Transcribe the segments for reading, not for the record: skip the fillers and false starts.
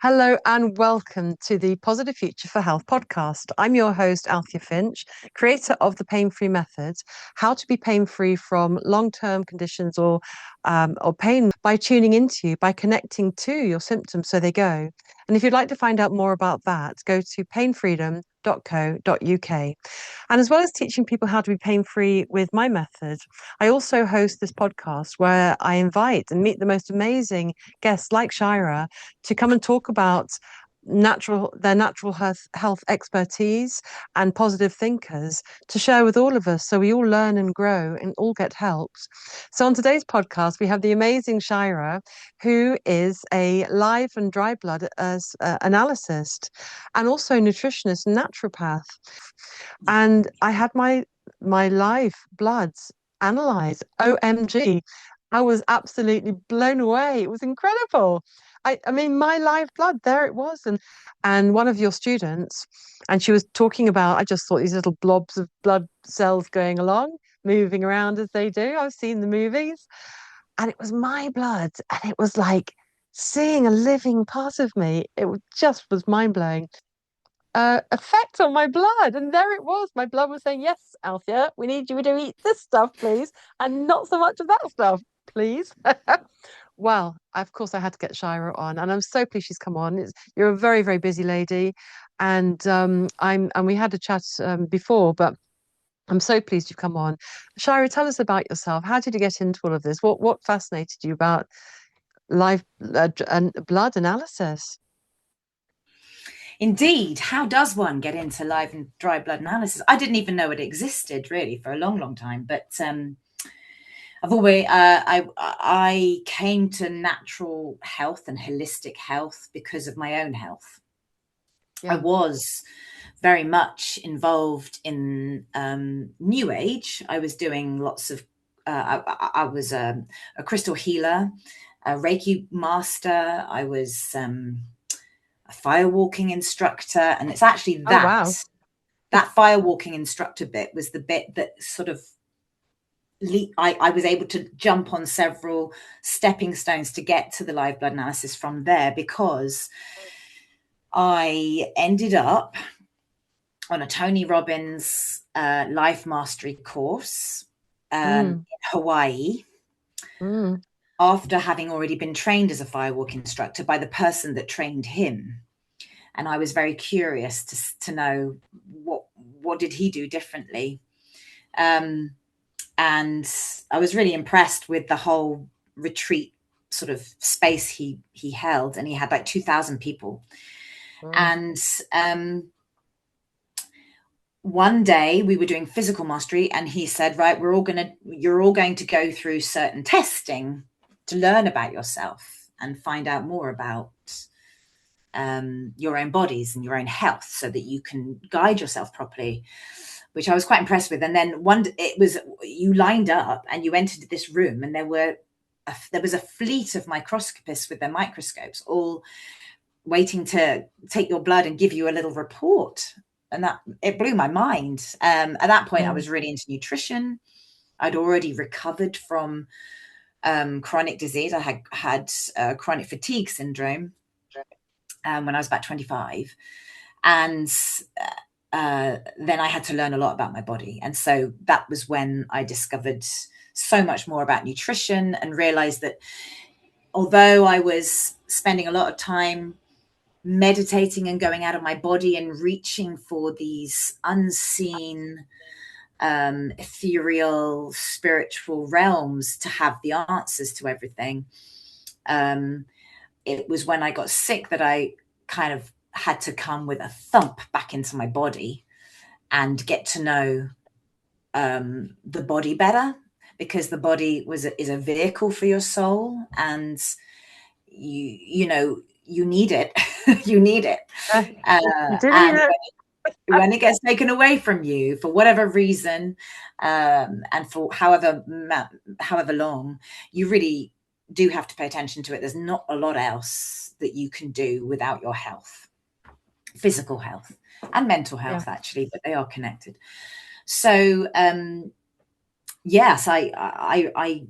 Hello and welcome to the Positive Future for Health podcast. I'm your host, Althea Finch, creator of the Pain-Free Method, how to be pain-free from long-term conditions or pain by tuning into, by connecting to your symptoms so they go. And if you'd like to find out more about that, go to painfreedom.co.uk. And as well as teaching people how to be pain-free with my method, I also host this podcast where I invite and meet the most amazing guests like Shirah to come and talk about their natural health expertise and positive thinkers to share with all of us so we all learn and grow and all get helped. So on today's podcast, we have the amazing Shirah, who is a live and dry blood analyst and also nutritionist and naturopath. And I had my live bloods analyzed. OMG. I was absolutely blown away. It was incredible. I mean, my live blood, there it was. And one of your students, and she was talking about, I just thought these little blobs of blood cells going along, moving around as they do. I've seen the movies. And it was my blood. And it was like seeing a living part of me. Just was mind blowing. Effect on my blood. And there it was. My blood was saying, yes, Althea, we need you to eat this stuff, please, and not so much of that stuff, please. Well, of course, I had to get Shira on, and I'm so pleased she's come on. You're a very, very busy lady, and we had a chat before, but I'm so pleased you've come on. Shira, tell us about yourself. How did you get into all of this? What fascinated you about live and blood analysis? Indeed, how does one get into live and dry blood analysis? I didn't even know it existed really for a long, long time. But I've always I came to natural health and holistic health because of my own health. I was very much involved in New Age. I was doing lots of. I was a crystal healer, a Reiki Master. I was a firewalking instructor, and it's actually that firewalking instructor bit was the bit that sort of I was able to jump on several stepping stones to get to the live blood analysis from there, because I ended up on a Tony Robbins life mastery course in Hawaii. After having already been trained as a firewalk instructor by the person that trained him. And I was very curious to know what did he do differently. And I was really impressed with the whole retreat sort of space he held. And he had like 2,000 people. And one day we were doing physical mastery, and he said, right, you're all going to go through certain testing to learn about yourself and find out more about your own bodies and your own health so that you can guide yourself properly, which I was quite impressed with. And then you lined up and you entered this room, and there was a fleet of microscopists with their microscopes all waiting to take your blood and give you a little report. And that it blew my mind. At that point, I was really into nutrition. I'd already recovered from chronic disease. I had chronic fatigue syndrome when I was about 25. And then I had to learn a lot about my body. And so that was when I discovered so much more about nutrition and realized that although I was spending a lot of time meditating and going out of my body and reaching for these unseen ethereal spiritual realms to have the answers to everything, it was when I got sick that I kind of had to come with a thump back into my body and get to know the body better, because the body is a vehicle for your soul, and you need it. You need it. And when it gets taken away from you for whatever reason, and for however long, you really do have to pay attention to it. There's not a lot else that you can do without your health, physical health and mental health, actually, but they are connected. So yes, I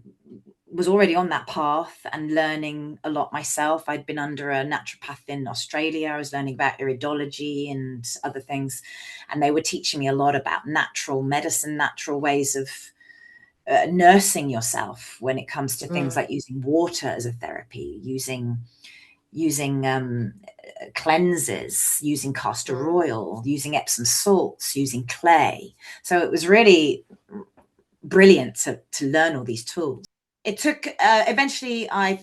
was already on that path and learning a lot myself. I'd been under a naturopath in Australia. I was learning about iridology and other things. And they were teaching me a lot about natural medicine, natural ways of nursing yourself when it comes to things like using water as a therapy, using cleanses, using castor oil, using Epsom salts, using clay. So it was really brilliant to learn all these tools. It took eventually I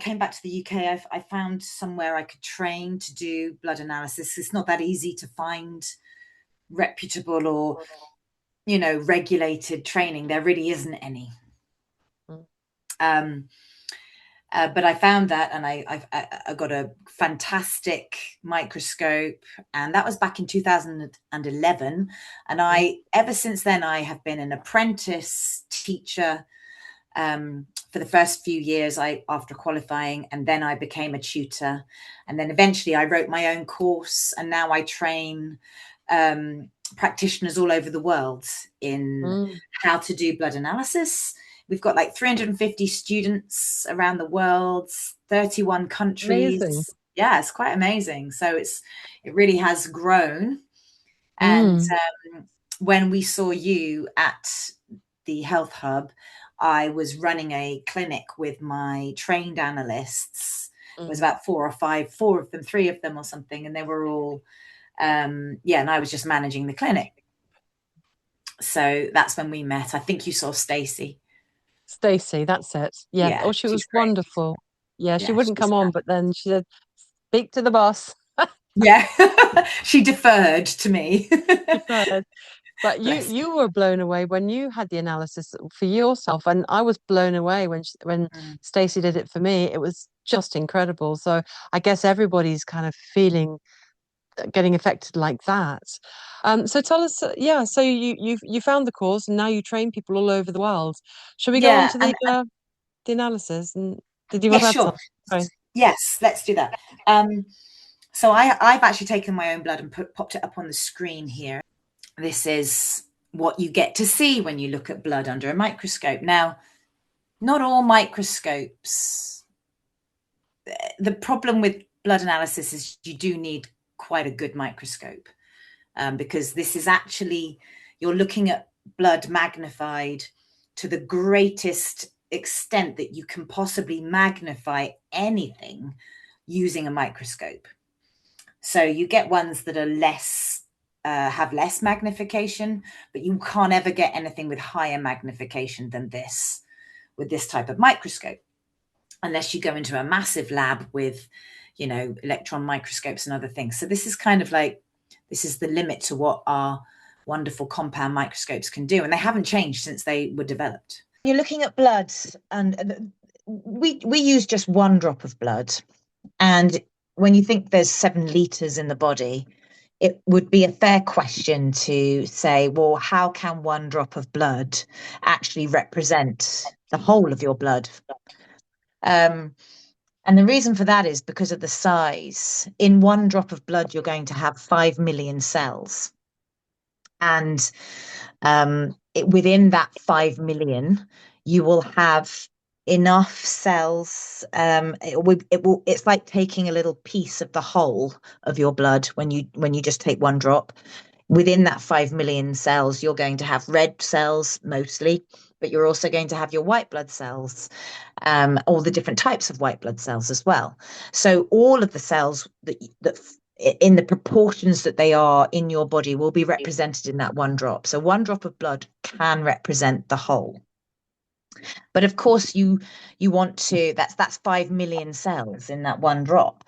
came back to the UK. I found somewhere I could train to do blood analysis. It's not that easy to find reputable or regulated training. There really isn't any. But I found that, and I got a fantastic microscope, and that was back in 2011. And ever since then, I have been an apprentice teacher for the first few years after qualifying, and then I became a tutor, and then eventually I wrote my own course, and now I train practitioners all over the world in how to do blood analysis. We've got like 350 students around the world, 31 countries. Amazing. Yeah, it's quite amazing. So it really has grown. And when we saw you at the Health Hub, I was running a clinic with my trained analysts. It was about four of them, three of them or something. And they were all, and I was just managing the clinic. So that's when we met. I think you saw Stacey. Stacey, that's it. Yeah. Yeah, Oh, she was she's great. wonderful. Yeah, she Yeah, wouldn't she's come on, but then she said, speak to the boss. yeah. She deferred to me. Deferred. But you Bless. you were blown away when you had the analysis for yourself, and I was blown away when Stacey did it for me. It was just incredible. So I guess everybody's kind of feeling getting affected like that. So tell us, yeah. So you found the course, and now you train people all over the world. Shall we go on Yeah, to and the analysis? And did you yeah, want to add sure. something? Sorry. Yes, let's do that. So I've actually taken my own blood and popped it up on the screen here. This is what you get to see when you look at blood under a microscope. Now, not all microscopes. The problem with blood analysis is you do need quite a good microscope, because this is actually, you're looking at blood magnified to the greatest extent that you can possibly magnify anything using a microscope. So you get ones that are have less magnification, but you can't ever get anything with higher magnification than this with this type of microscope, unless you go into a massive lab with, electron microscopes and other things. So this is kind of like, this is the limit to what our wonderful compound microscopes can do. And they haven't changed since they were developed. You're looking at blood, and we use just one drop of blood. And when you think there's 7 liters in the body, it would be a fair question to say, well, how can one drop of blood actually represent the whole of your blood? And the reason for that is because of the size. In one drop of blood, you're going to have 5 million cells. And within that 5 million, you will have enough cells. It's like taking a little piece of the whole of your blood when you just take one drop. Within that 5 million cells, you're going to have red cells mostly, but you're also going to have your white blood cells, all the different types of white blood cells as well. So all of the cells that in the proportions that they are in your body will be represented in that one drop. So one drop of blood can represent the whole. But of course, you want to, that's 5 million cells in that one drop.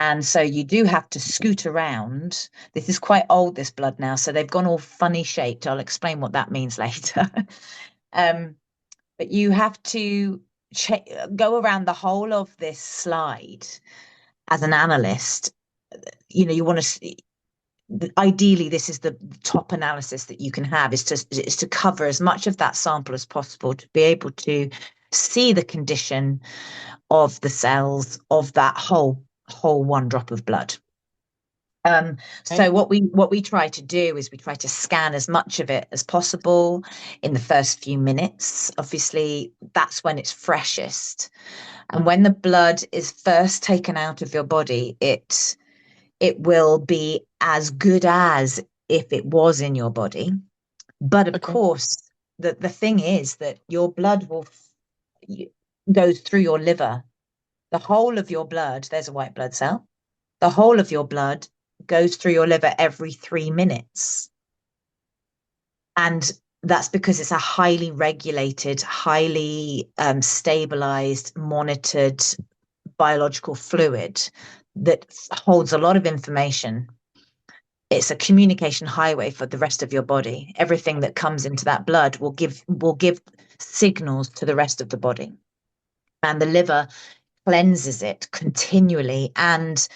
And so you do have to scoot around. This is quite old, this blood now, so they've gone all funny shaped. I'll explain what that means later. But you have to go around the whole of this slide as an analyst. You want to, ideally, this is the top analysis that you can have, is to cover as much of that sample as possible to be able to see the condition of the cells of that whole one drop of blood. Okay. So what we try to do is we try to scan as much of it as possible in the first few minutes. Obviously, that's when it's freshest. And when the blood is first taken out of your body, it will be as good as if it was in your body. But of Okay. course, the thing is that your blood goes through your liver. The whole of your blood, there's a white blood cell. The whole of your blood goes through your liver every 3 minutes. And that's because it's a highly regulated, highly stabilized, monitored biological fluid that holds a lot of information. It's a communication highway for the rest of your body. Everything that comes into that blood will give signals to the rest of the body. And the liver cleanses it continually, and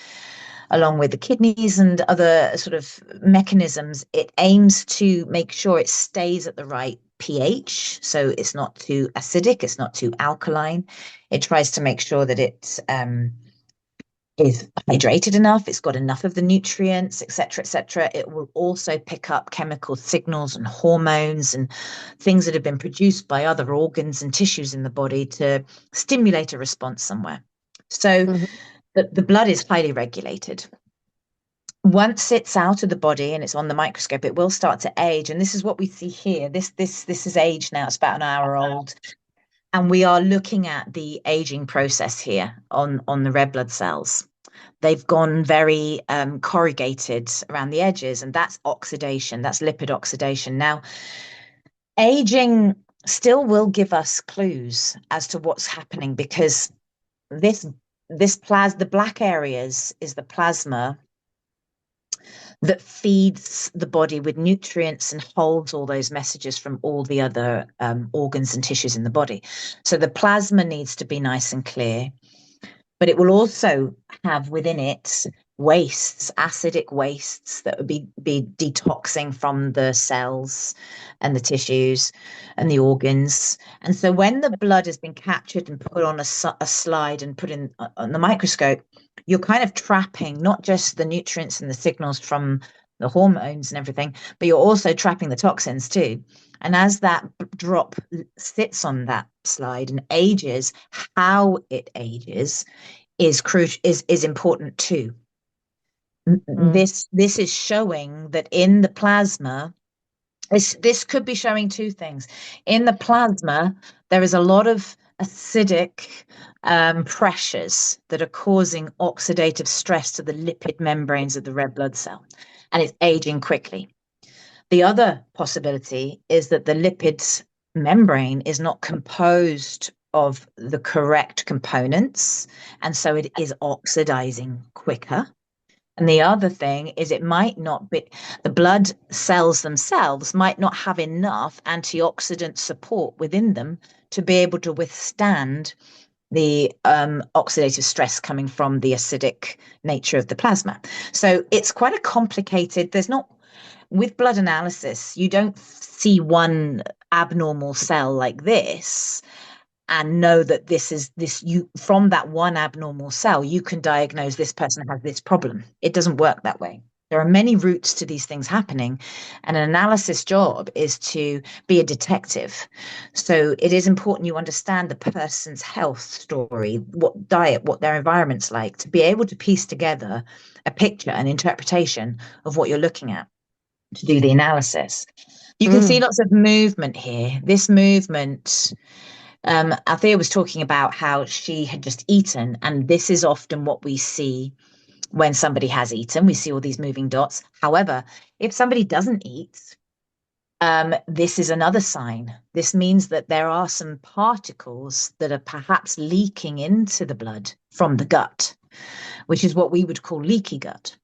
along with the kidneys and other sort of mechanisms, it aims to make sure it stays at the right pH. So it's not too acidic, it's not too alkaline. It tries to make sure that it is hydrated enough, it's got enough of the nutrients, etc., etc. It will also pick up chemical signals and hormones and things that have been produced by other organs and tissues in the body to stimulate a response somewhere. So Mm-hmm. the blood is highly regulated. Once it's out of the body and it's on the microscope, it will start to age. And this is what we see here. This is age now. It's about an hour old. And we are looking at the aging process here on the red blood cells. They've gone very corrugated around the edges, and that's oxidation, that's lipid oxidation. Now, aging still will give us clues as to what's happening, because the black areas is the plasma that feeds the body with nutrients and holds all those messages from all the other organs and tissues in the body. So the plasma needs to be nice and clear, but it will also have within it wastes, acidic wastes that would be detoxing from the cells and the tissues and the organs. And so when the blood has been captured and put on a slide and put in on the microscope, you're kind of trapping not just the nutrients and the signals from the hormones and everything, but you're also trapping the toxins too. And as that drop sits on that slide and ages, how it ages is crucial, is important too. This is showing that in the plasma, this could be showing two things. In the plasma, there is a lot of acidic pressures that are causing oxidative stress to the lipid membranes of the red blood cell, and it's aging quickly. The other possibility is that the lipid membrane is not composed of the correct components, and so it is oxidizing quicker. And the other thing is it might not be, the blood cells themselves might not have enough antioxidant support within them to be able to withstand the oxidative stress coming from the acidic nature of the plasma. So it's quite a complicated, with blood analysis, you don't see one abnormal cell like this and know that from that one abnormal cell, you can diagnose this person has this problem. It doesn't work that way. There are many routes to these things happening, and an analysis job is to be a detective. So it is important you understand the person's health story, what diet, what their environment's like, to be able to piece together a picture, an interpretation of what you're looking at to do the analysis. You can see lots of movement here. This movement, Althea was talking about how she had just eaten, and this is often what we see when somebody has eaten. We see all these moving dots. However, if somebody doesn't eat, this is another sign. This means that there are some particles that are perhaps leaking into the blood from the gut, which is what we would call leaky gut.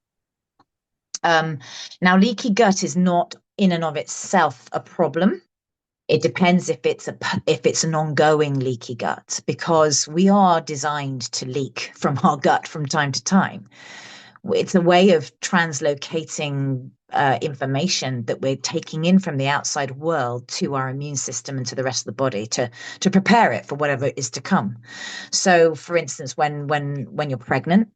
Now, leaky gut is not in and of itself a problem. It depends if it's an ongoing leaky gut, because we are designed to leak from our gut from time to time. It's a way of translocating information that we're taking in from the outside world to our immune system and to the rest of the body to prepare it for whatever is to come. So, for instance, when you're pregnant,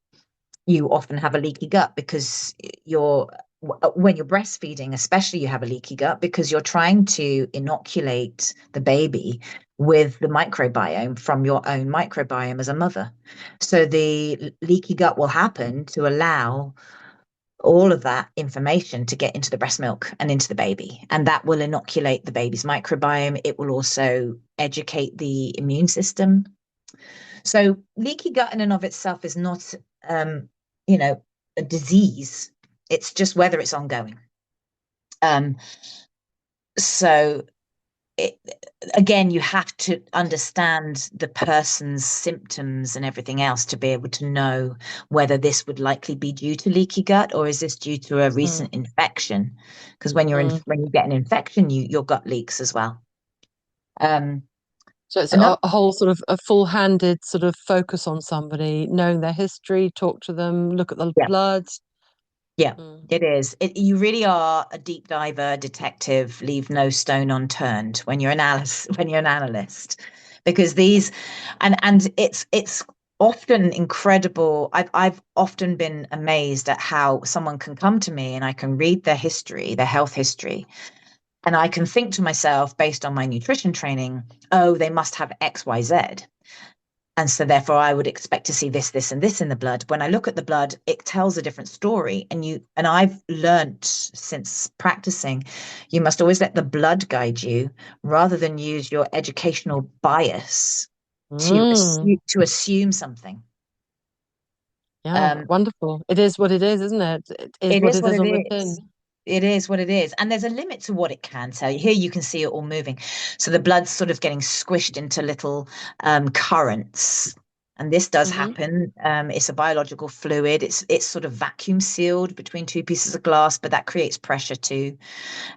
you often have a leaky gut because when you're breastfeeding, especially, you have a leaky gut because you're trying to inoculate the baby with the microbiome from your own microbiome as a mother. So the leaky gut will happen to allow all of that information to get into the breast milk and into the baby, and that will inoculate the baby's microbiome. It will also educate the immune system. So leaky gut in and of itself is not a disease. It's just whether it's ongoing. So again, you have to understand the person's symptoms and everything else to be able to know whether this would likely be due to leaky gut or is this due to a recent infection. Because when when you get an infection, your gut leaks as well. So it's a whole sort of a full-handed sort of focus on somebody, knowing their history, talk to them, look at the blood. Yeah, it is. You really are a deep diver, detective, leave no stone unturned when you're an analyst, because these, and it's often incredible. I've often been amazed at how someone can come to me and I can read their history, their health history, and I can think to myself, based on my nutrition training, oh, they must have X, Y, Z. And so therefore I would expect to see this, this, and this in the blood. When I look at the blood, it tells a different story. And I've learned since practicing, you must always let the blood guide you rather than use your educational bias to assume something. Yeah, wonderful. It is what it is, isn't it? It is what it is on the tin. It is what it is. And there's a limit to what it can tell you. Here you can see it all moving. So the blood's sort of getting squished into little currents. And this does happen. It's a biological fluid. It's sort of vacuum sealed between two pieces of glass, but that creates pressure too.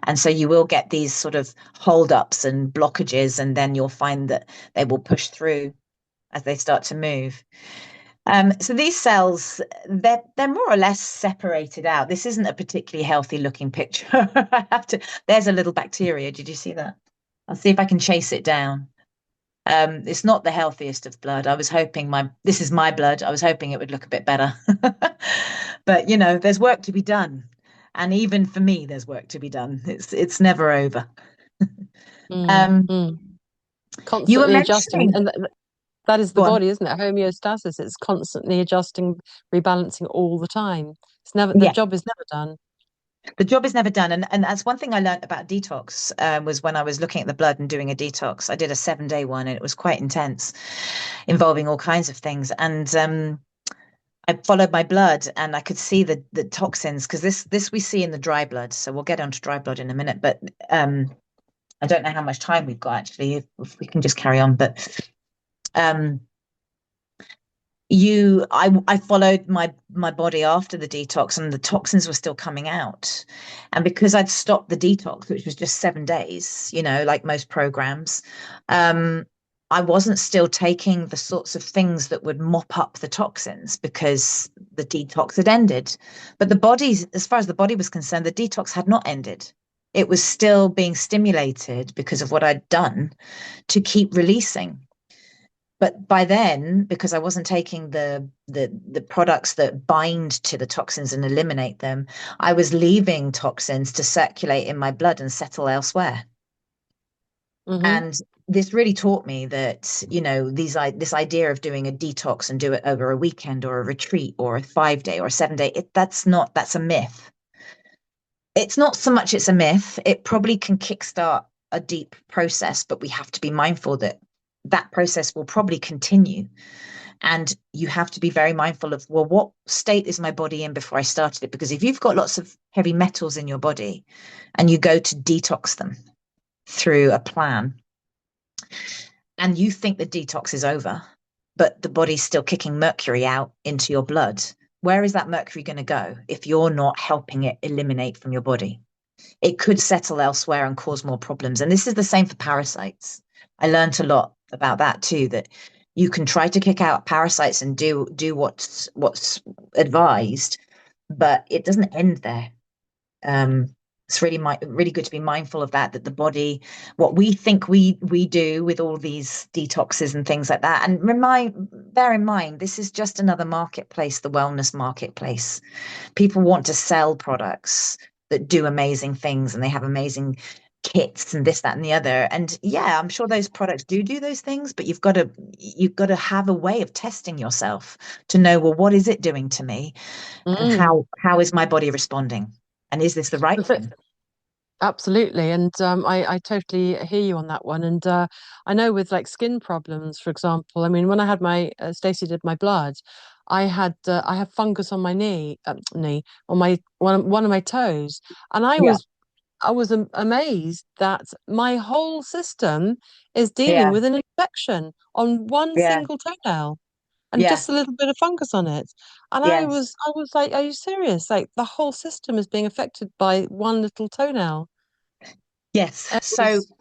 And so you will get these sort of holdups and blockages, and then you'll find that they will push through as they start to move. So these cells, they're more or less separated out. This isn't a particularly healthy looking picture. There's a little bacteria. Did you see that? I'll see if I can chase it down. It's not the healthiest of blood. I was hoping this is my blood. I was hoping it would look a bit better. But there's work to be done. And even for me, there's work to be done. It's never over. Constantly adjusting. And that is the body, isn't it? Homeostasis. It's constantly adjusting, rebalancing all the time. The job is never done. The job is never done. And that's one thing I learned about detox, was when I was looking at the blood and doing a detox. I did a 7-day one and it was quite intense, involving all kinds of things. And I followed my blood and I could see the toxins, because this we see in the dry blood. So we'll get onto dry blood in a minute. But I don't know how much time we've got, actually, if we can just carry on. But I followed my body after the detox, and the toxins were still coming out. And because I'd stopped the detox, which was just 7 days, like most programs, I wasn't still taking the sorts of things that would mop up the toxins because the detox had ended. But the body, as far as the body was concerned, the detox had not ended. It was still being stimulated because of what I'd done to keep releasing. But by then, because I wasn't taking the products that bind to the toxins and eliminate them, I was leaving toxins to circulate in my blood and settle elsewhere. And this really taught me that, this idea of doing a detox and do it over a weekend or a retreat or a 5-day or a 7-day, that's a myth. It's not so much it's a myth. It probably can kickstart a deep process, but we have to be mindful that process will probably continue. And you have to be very mindful of, well, what state is my body in before I started it? Because if you've got lots of heavy metals in your body and you go to detox them through a plan and you think the detox is over, but the body's still kicking mercury out into your blood, where is that mercury going to go if you're not helping it eliminate from your body? It could settle elsewhere and cause more problems. And this is the same for parasites. I learned a lot about that too, that you can try to kick out parasites and do what's advised, but it doesn't end there. It's really good to be mindful of that the body, what we think we do with all these detoxes and things like that. And bear in mind, this is just another marketplace, the wellness marketplace. People want to sell products that do amazing things, and they have amazing kits and this, that, and the other. And yeah, I'm sure those products do those things, but you've got to have a way of testing yourself to know, well, what is it doing to me, and how is my body responding, and is this the right thing? Absolutely, and I totally hear you on that one. And I know with like skin problems, for example. I mean, when I had my Stacey did my blood, I have fungus on my knee on my one of my toes, and Yeah, I was amazed that my whole system is dealing yeah, with an infection on one yeah, single toenail and yeah, just a little bit of fungus on it. And yes, I was like, are you serious? Like the whole system is being affected by one little toenail. yes. It So was,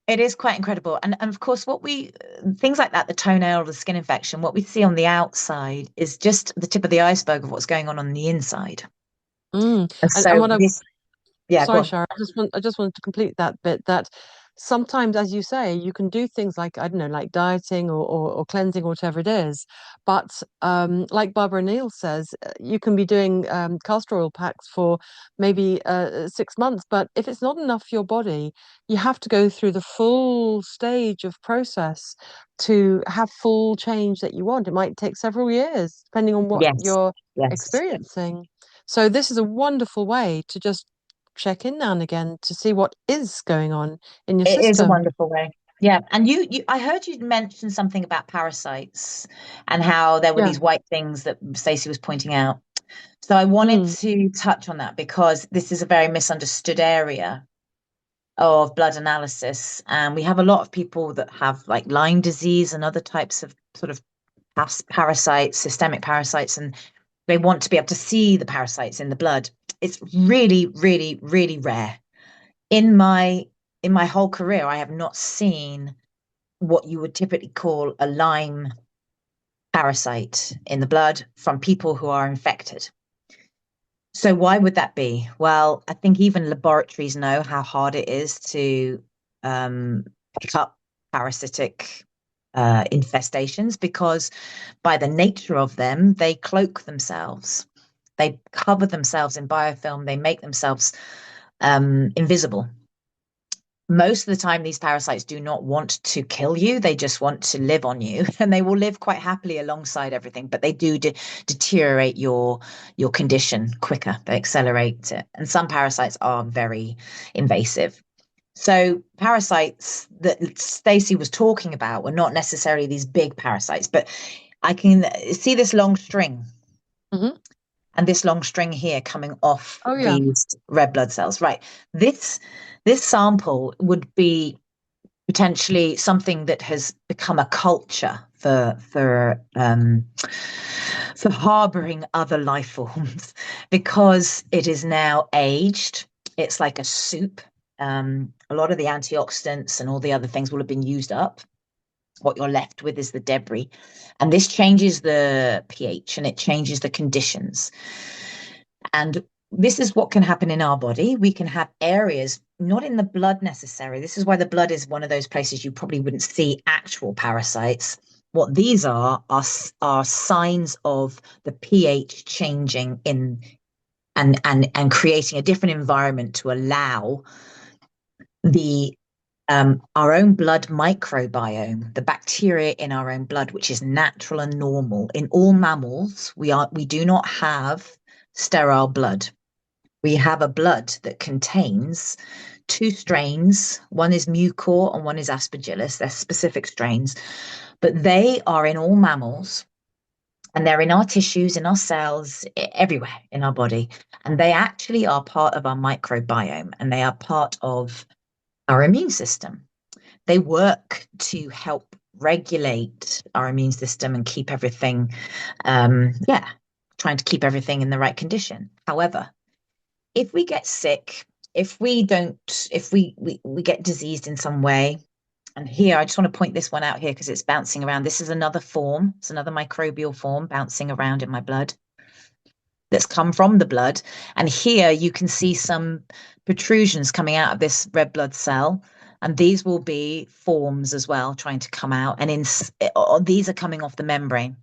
it is quite incredible. And of course, things like that, the toenail or the skin infection, what we see on the outside is just the tip of the iceberg of what's going on the inside. mm. And And so what I yeah, go sorry, on. Shara, I just wanted to complete that bit that sometimes, as you say, you can do things like, I don't know, like dieting or cleansing or whatever it is. But like Barbara Neal says, you can be doing castor oil packs for maybe 6 months. But if it's not enough for your body, you have to go through the full stage of process to have full change that you want. It might take several years, depending on what Yes, you're yes. experiencing. So this is a wonderful way to just check in now and again to see what is going on in your It is a system. wonderful way. Yeah. And I heard you mention something about parasites and how there were Yeah. these white things that Stacey was pointing out. So I wanted Mm. to touch on that because this is a very misunderstood area of blood analysis. And we have a lot of people that have like Lyme disease and other types of sort of parasites, systemic parasites, and they want to be able to see the parasites in the blood. It's really, really, really rare. In my whole career, I have not seen what you would typically call a Lyme parasite in the blood from people who are infected. So why would that be? Well, I think even laboratories know how hard it is to pick up parasitic infestations because by the nature of them, they cloak themselves. They cover themselves in biofilm. They make themselves invisible. Most of the time, these parasites do not want to kill you. They just want to live on you, and they will live quite happily alongside everything. But they do deteriorate your condition quicker. They accelerate it, and some parasites are very invasive. So parasites that Stacey was talking about were not necessarily these big parasites, but I can see this long string Hmm. and this long string here coming off Oh yeah. these red blood cells. Right. This sample would be potentially something that has become a culture for harboring other life forms because it is now aged. It's like a soup. A lot of the antioxidants and all the other things will have been used up. What you're left with is the debris, and this changes the pH and it changes the conditions. And this is what can happen in our body. We can have areas, not in the blood necessarily. This is why the blood is one of those places you probably wouldn't see actual parasites. What these are signs of the pH changing in and creating a different environment to allow the our own blood microbiome, the bacteria in our own blood, which is natural and normal. In all mammals, we do not have sterile blood. We have a blood that contains two strains. One is mucor and one is aspergillus. They're specific strains, but they are in all mammals and they're in our tissues, in our cells, everywhere in our body. And they actually are part of our microbiome and they are part of our immune system. They work to help regulate our immune system and keep everything, yeah, trying to keep everything in the right condition. However, if we get sick, if we get diseased in some way, and here I just want to point this one out here because it's bouncing around. This is another form, it's another microbial form bouncing around in my blood. that's come from the blood. And here you can see some protrusions coming out of this red blood cell. And these will be forms as well, trying to come out. And these are coming off the membrane.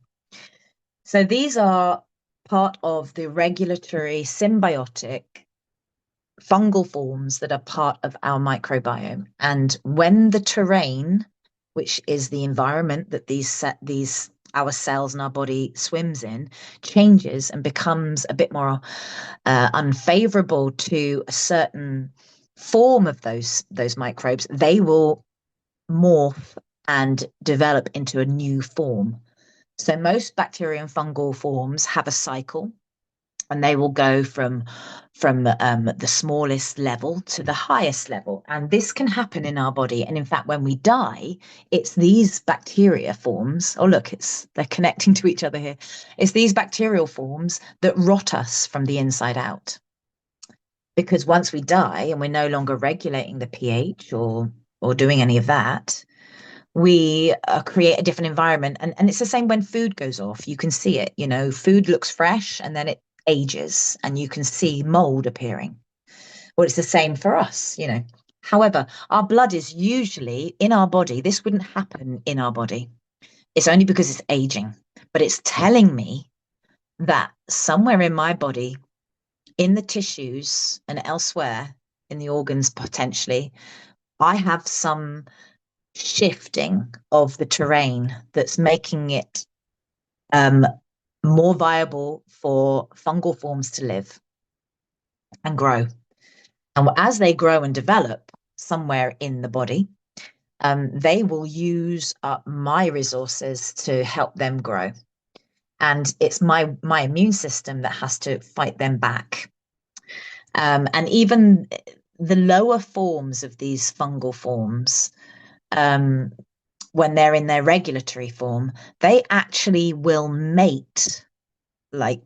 So these are part of the regulatory symbiotic fungal forms that are part of our microbiome. And when the terrain, which is the environment that our cells and our body swims in, changes and becomes a bit more unfavorable to a certain form of those microbes, they will morph and develop into a new form. So most bacterial and fungal forms have a cycle, and they will go from the smallest level to the highest level. And this can happen in our body. And in fact, when we die, it's these bacteria forms. Oh, look, they're connecting to each other here. It's these bacterial forms that rot us from the inside out. Because once we die and we're no longer regulating the pH or doing any of that, we create a different environment. And it's the same when food goes off. You can see it, food looks fresh and then it ages and you can see mold appearing. Well, it's the same for us, However, our blood is usually in our body. This wouldn't happen in our body. It's only because it's aging, but it's telling me that somewhere in my body, in the tissues and elsewhere in the organs potentially, I have some shifting of the terrain that's making it more viable for fungal forms to live and grow. And as they grow and develop somewhere in the body, they will use up my resources to help them grow. And it's my immune system that has to fight them back. And even the lower forms of these fungal forms, when they're in their regulatory form, they actually will mate like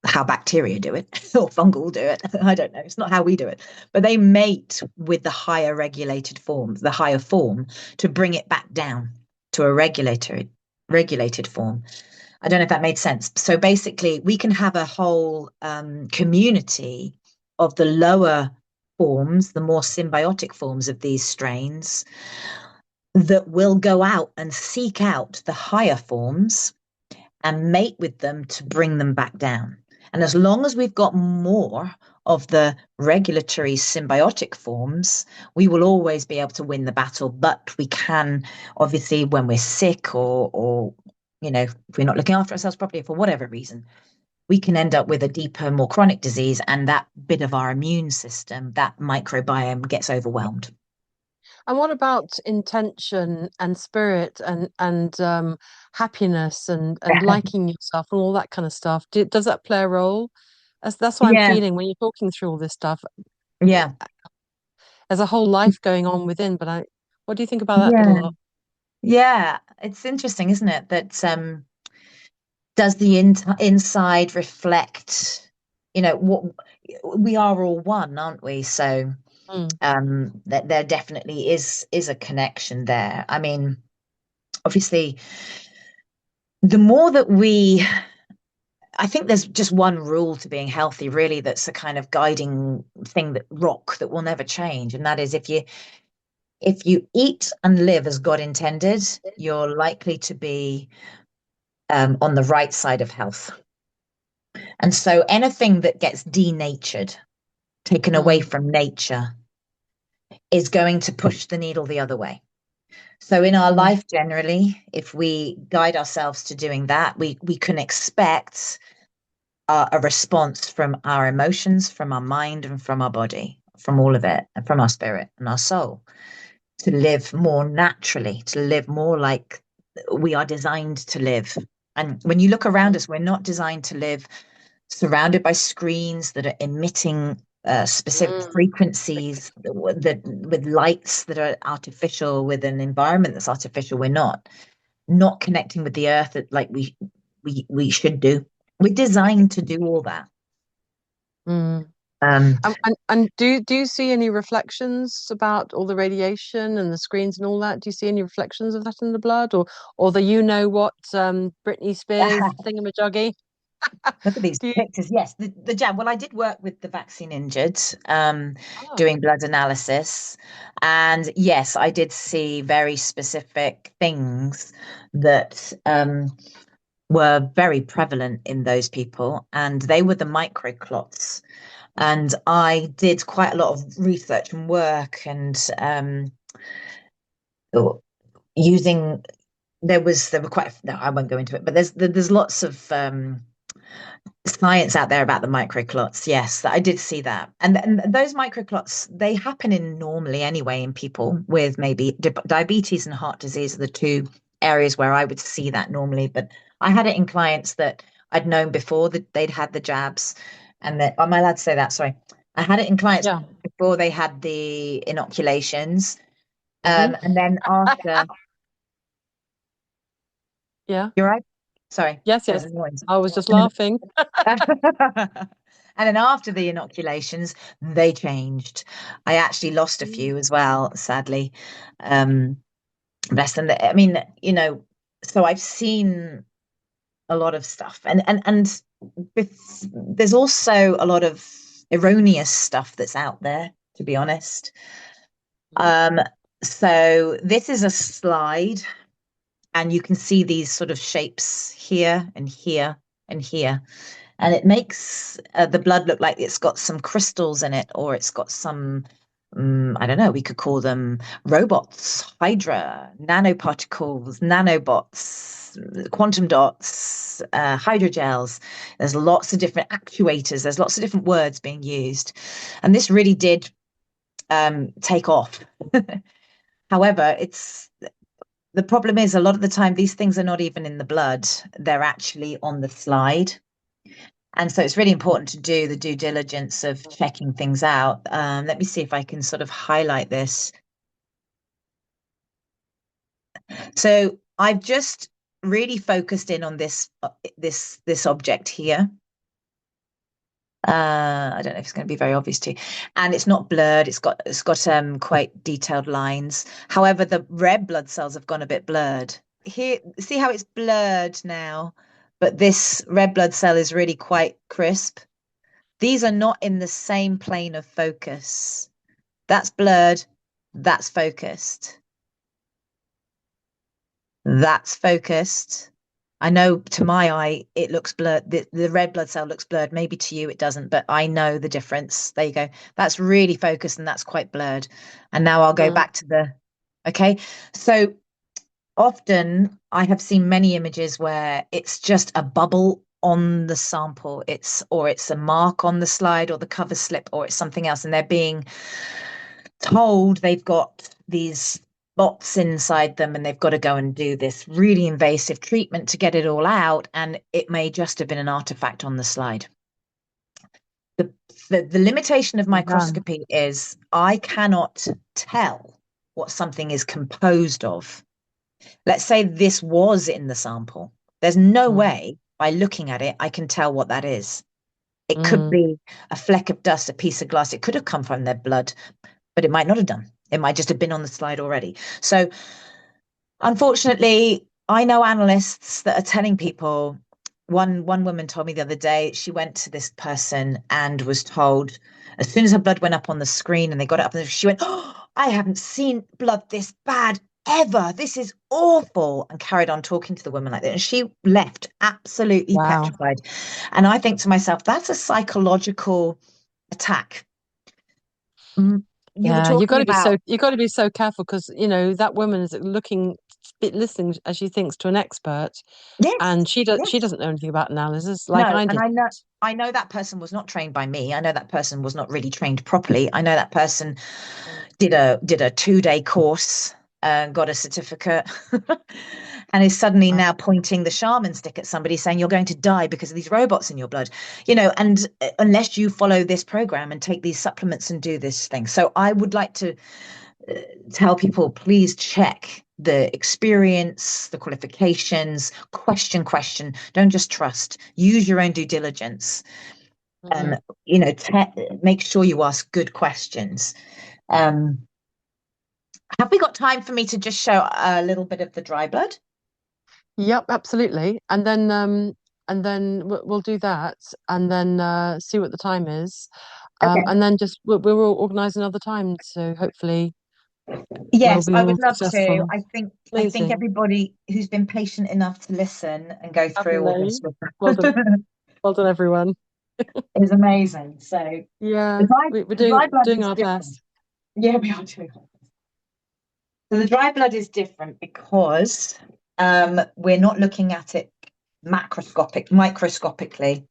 how bacteria do it or fungal do it. I don't know. It's not how we do it, but they mate with the higher regulated form, the higher form, to bring it back down to a regulated form. I don't know if that made sense. So basically, we can have a whole community of the lower forms, the more symbiotic forms of these strains, that will go out and seek out the higher forms and mate with them to bring them back down. And as long as we've got more of the regulatory symbiotic forms, we will always be able to win the battle. But we can, obviously, when we're sick or if we're not looking after ourselves properly for whatever reason, we can end up with a deeper, more chronic disease, and that bit of our immune system, that microbiome, gets overwhelmed. And what about intention and spirit and happiness and liking yourself and all that kind of stuff? Does that play a role? That's what I'm feeling when you're talking through all this stuff. Yeah. There's a whole life going on within, but what do you think about that little lot? Yeah, it's interesting, isn't it? That does the inside reflect, what we are all one, aren't we? So that there definitely is a connection there. I mean, obviously, the more that I think there's just one rule to being healthy, really, that's a kind of guiding thing, that will never change. And that is, if you eat and live as God intended, you're likely to be on the right side of health. And so anything that gets denatured, taken away from nature, is going to push the needle the other way. So in our life, generally, if we guide ourselves to doing that, we can expect a response from our emotions, from our mind, and from our body, from all of it, and from our spirit and our soul, to live more naturally, to live more like we are designed to live. And when you look around us, we're not designed to live surrounded by screens that are emitting specific frequencies, with lights that are artificial, with an environment that's artificial. We're not connecting with the earth like we should do. We're designed to do all that. And do you see any reflections about all the radiation and the screens and all that? Do you see any reflections of that in the blood, or the what Britney Spears thingamajiggy? Look at these Do you, pictures. Yes, the jab. Well, I did work with the vaccine injured, oh, doing blood analysis. And yes, I did see very specific things that were very prevalent in those people. And they were the microclots. And I did quite a lot of research and work and using there were quite no, I won't go into it, but there's lots of science out there about the microclots. Yes, I did see that, and those microclots, they happen in normally anyway in people with maybe diabetes and heart disease are the two areas where I would see that normally. But I had it in clients that I'd known before that they'd had the jabs, and that am I allowed to say that? Sorry, I had it in clients yeah. before they had the inoculations, Hmm. and then after. Yeah. You're right. Sorry, Yes, there's yes. a noise. I was just laughing. And then after the inoculations, they changed. I actually lost a few as well, sadly. Um, Bless them. I mean, so I've seen a lot of stuff, and there's also a lot of erroneous stuff that's out there, to be honest. Mhm. Um, so this is a slide, and you can see these sort of shapes here and here and here. And it makes the blood look like it's got some crystals in it, or it's got some, I don't know, we could call them robots, hydra, nanoparticles, nanobots, quantum dots, hydrogels. There's lots of different actuators, there's lots of different words being used. And this really did take off. However, the problem is a lot of the time these things are not even in the blood, they're actually on the slide. And so it's really important to do the due diligence of checking things out. Let me see if I can sort of highlight this. So I've just really focused in on this object here. I don't know if it's going to be very obvious to you, and it's not blurred. It's got quite detailed lines. However, the red blood cells have gone a bit blurred. Here, see how it's blurred now, but this red blood cell is really quite crisp. These are not in the same plane of focus. That's blurred. That's focused. That's focused. I know to my eye, it looks blurred. The red blood cell looks blurred. Maybe to you it doesn't, but I know the difference. There you go. That's really focused and that's quite blurred. And now I'll go Mm. back to okay. So often I have seen many images where it's just a bubble on the sample. It's a mark on the slide or the cover slip, or it's something else. And they're being told they've got these bots inside them and they've got to go and do this really invasive treatment to get it all out, and it may just have been an artifact on the slide. The limitation of Yeah. microscopy is I cannot tell what something is composed of. Let's say this was in the sample. There's no Mm. way by looking at it I can tell what that is. It could Mm. be a fleck of dust, a piece of glass. It could have come from their blood, but it might not have done. It might just have been on the slide already. So, unfortunately, I know analysts that are telling people. One woman told me the other day she went to this person and was told as soon as her blood went up on the screen and they got it up, and she went, "Oh, I haven't seen blood this bad ever. This is awful," and carried on talking to the woman like that. And she left absolutely Wow. petrified. And I think to myself, that's a psychological attack. You were Yeah, talking about. you've got to be so careful because that woman is listening as she thinks to an expert, Yes, and she yes. doesn't know anything about analysis like No, I and did. I know that person was not trained by me. I know that person was not really trained properly. I know that person did a 2-day course and got a certificate and is suddenly now pointing the shaman stick at somebody saying you're going to die because of these robots in your blood. And unless you follow this program and take these supplements and do this thing. So I would like to tell people, please check the experience, the qualifications, question. Don't just trust. Use your own due diligence. Mm. Make sure you ask good questions. Um, have we got time for me to just show a little bit of the dry blood? Yep, absolutely. And then and then we'll do that, and then see what the time is, Okay. and then just we'll organise another time. So hopefully we'll Yes, be I more would love to. successful. I think Amazing. everybody who's been patient enough to listen and go through all Lovely. this with Well done. us Well done, everyone. is amazing. So Yeah, the dry we're the dry blood doing is our different. best. Yeah, we are doing. So the dry blood is different because we're not looking at it microscopically.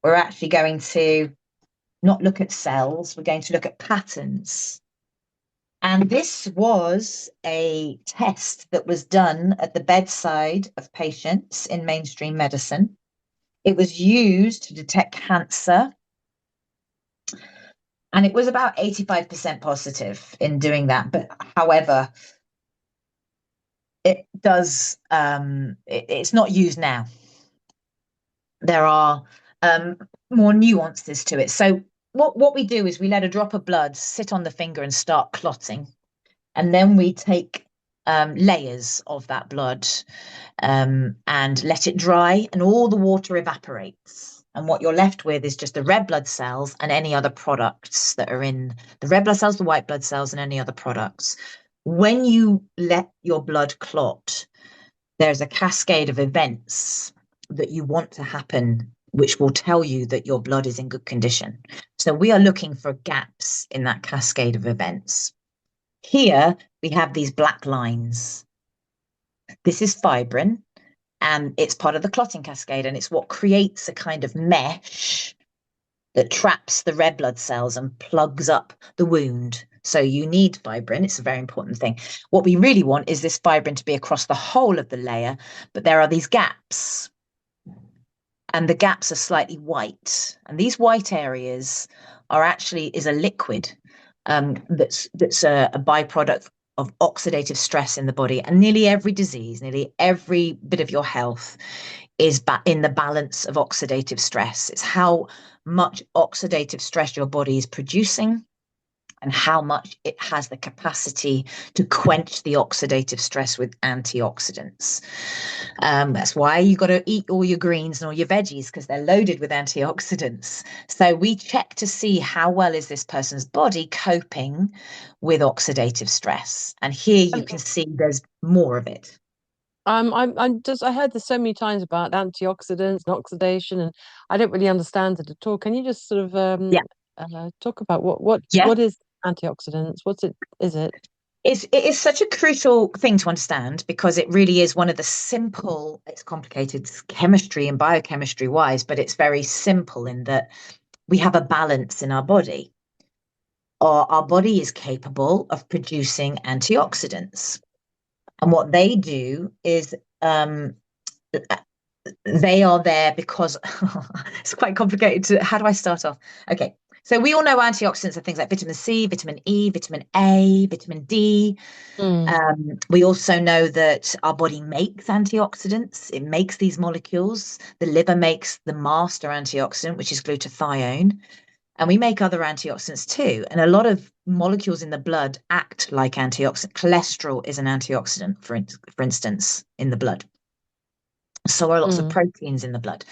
We're actually going to not look at cells. We're going to look at patterns. And this was a test that was done at the bedside of patients in mainstream medicine. It was used to detect cancer. And it was about 85% positive in doing that. But however, it does, it's not used now. There are more nuances to it. So what we do is we let a drop of blood sit on the finger and start clotting. And then we take layers of that blood and let it dry, and all the water evaporates. And what you're left with is just the red blood cells and any other products that are in the red blood cells, the white blood cells, and any other products. When you let your blood clot, there's a cascade of events that you want to happen, which will tell you that your blood is in good condition. So we are looking for gaps in that cascade of events. Here we have these black lines. This is fibrin, and it's part of the clotting cascade, and it's what creates a kind of mesh that traps the red blood cells and plugs up the wound. So you need fibrin. It's a very important thing. What we really want is this fibrin to be across the whole of the layer, but there are these gaps, and the gaps are slightly white. And these white areas is a liquid that's a byproduct of oxidative stress in the body. And nearly every disease, nearly every bit of your health is in the balance of oxidative stress. It's how much oxidative stress your body is producing and how much it has the capacity to quench the oxidative stress with antioxidants. That's why you got to eat all your greens and all your veggies, because they're loaded with antioxidants. So we check to see how well is this person's body coping with oxidative stress. And here you can see there's more of it. I heard this so many times about antioxidants and oxidation, and I don't really understand it at all. Can you just sort of Yeah. talk about Yeah. what is antioxidants? Is it? It is such a crucial thing to understand, because it really is one of the simple, it's complicated chemistry and biochemistry wise, but it's very simple in that we have a balance in our body. Our body is capable of producing antioxidants. And what they do is they are there because it's quite complicated. How do I start off? Okay. So we all know antioxidants are things like vitamin C, vitamin E, vitamin A, vitamin D. We also know that our body makes antioxidants. It makes these molecules. The liver makes the master antioxidant, which is glutathione. And we make other antioxidants too. And a lot of molecules in the blood act like antioxidant. Cholesterol is an antioxidant, for instance, in the blood. So are lots of proteins in the blood.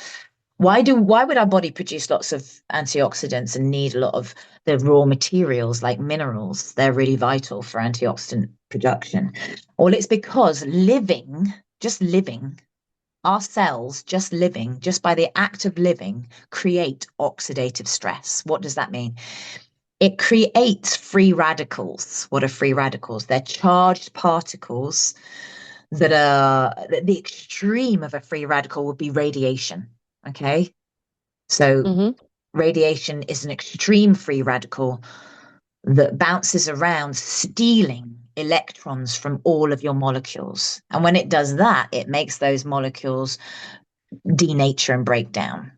Why would our body produce lots of antioxidants and need a lot of the raw materials like minerals? They're really vital for antioxidant production. Well, it's because just living, our cells just living, just by the act of living, create oxidative stress. What does that mean? It creates free radicals. What are free radicals? They're charged particles that are the extreme of a free radical would be radiation. Okay. So radiation is an extreme free radical that bounces around, stealing electrons from all of your molecules. And when it does that, it makes those molecules denature and break down.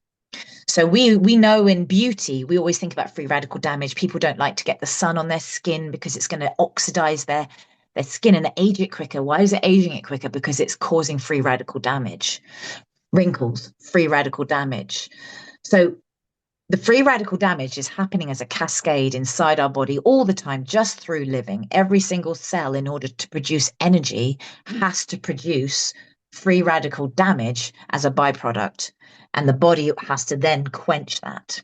So we know in beauty, we always think about free radical damage. People don't like to get the sun on their skin because it's going to oxidize their skin and age it quicker. Why is it aging it quicker? Because it's causing free radical damage. Wrinkles, free radical damage. So the free radical damage is happening as a cascade inside our body all the time, just through living. Every single cell, in order to produce energy, has to produce free radical damage as a byproduct, and the body has to then quench that.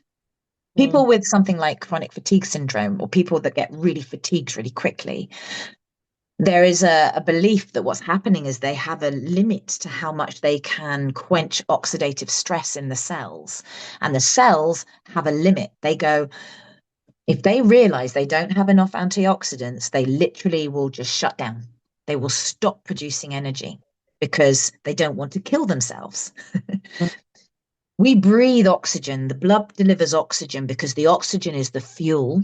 People with something like chronic fatigue syndrome, or people that get really fatigued really quickly, there is a belief that what's happening is they have a limit to how much they can quench oxidative stress in the cells. And the cells have a limit. They go, if they realize they don't have enough antioxidants, they literally will just shut down. They will stop producing energy because they don't want to kill themselves. We breathe oxygen. The blood delivers oxygen because the oxygen is the fuel.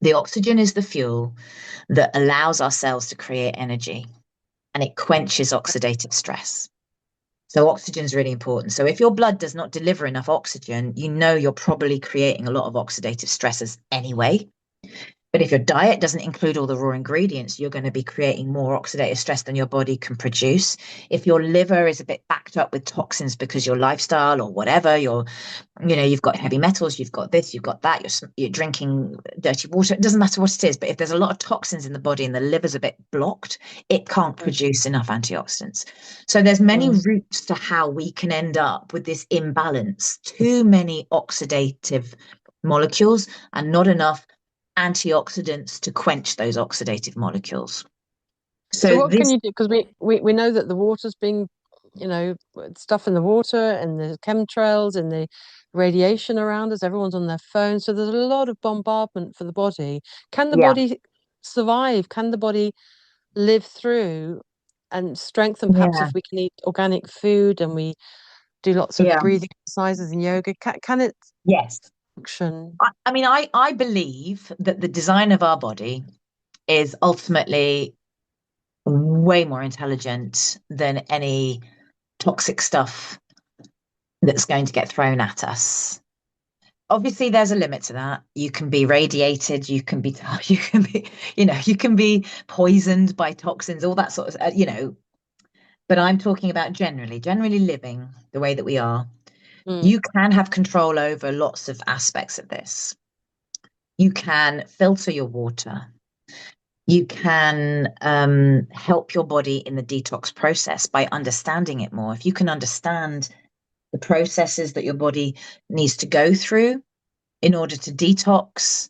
The oxygen is the fuel that allows our cells to create energy, and it quenches oxidative stress. So oxygen is really important. So if your blood does not deliver enough oxygen, you know you're probably creating a lot of oxidative stresses anyway. But if your diet doesn't include all the raw ingredients, you're going to be creating more oxidative stress than your body can produce. If your liver is a bit backed up with toxins because your lifestyle or whatever, you've got heavy metals, you've got this, you've got that, you're drinking dirty water, it doesn't matter what it is. But if there's a lot of toxins in the body and the liver's a bit blocked, it can't produce enough antioxidants. So there's many routes to how we can end up with this imbalance, too many oxidative molecules and not enough antioxidants to quench those oxidative molecules. So what can you do? Because we know that the water's being, stuff in the water and the chemtrails and the radiation around us, everyone's on their phone. So there's a lot of bombardment for the body. Can the body survive? Can the body live through and strengthen? Perhaps if we can eat organic food and we do lots of breathing exercises and yoga, can it function? I believe that the design of our body is ultimately way more intelligent than any toxic stuff that's going to get thrown at us. Obviously, there's a limit to that. You can be radiated, you can be poisoned by toxins, all that sort of, but I'm talking about generally living the way that we are. You can have control over lots of aspects of this. You can filter your water. You can help your body in the detox process by understanding it more. If you can understand the processes that your body needs to go through in order to detox,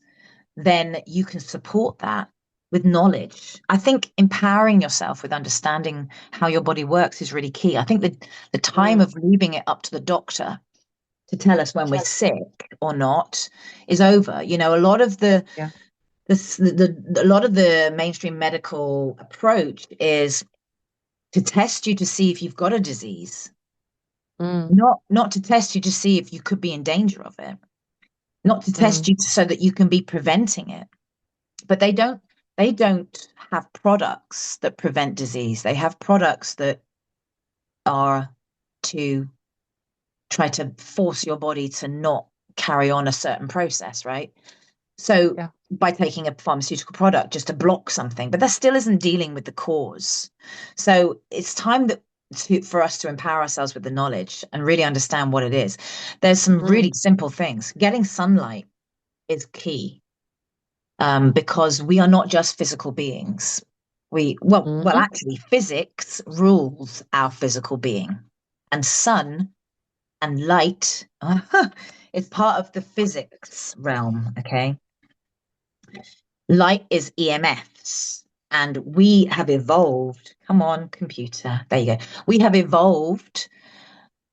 then you can support that with knowledge. I think empowering yourself with understanding how your body works is really key. I think that the time of leaving it up to the doctor to tell us when we're sick or not is over. A lot of the mainstream medical approach is to test you to see if you've got a disease, not to test you to see if you could be in danger of it, not to test you so that you can be preventing it. But they don't have products that prevent disease. They have products that are to try to force your body to not carry on a certain process, right? So by taking a pharmaceutical product just to block something, but that still isn't dealing with the cause. So it's time for us to empower ourselves with the knowledge and really understand what it is. There's some really simple things. Getting sunlight is key, because we are not just physical beings. Actually, physics rules our physical being, and sun and light is part of the physics realm. Okay. Light is EMFs, and we have evolved. Come on, computer. There you go. We have evolved,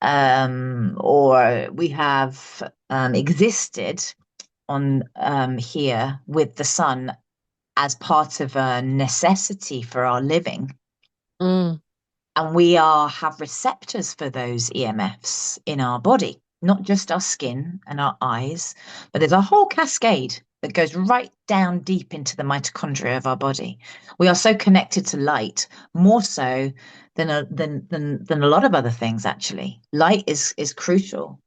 or we have existed on here with the sun as part of a necessity for our living. And we have receptors for those EMFs in our body, not just our skin and our eyes, but there's a whole cascade that goes right down deep into the mitochondria of our body. We are so connected to light, more so than a lot of other things, actually. Light is crucial.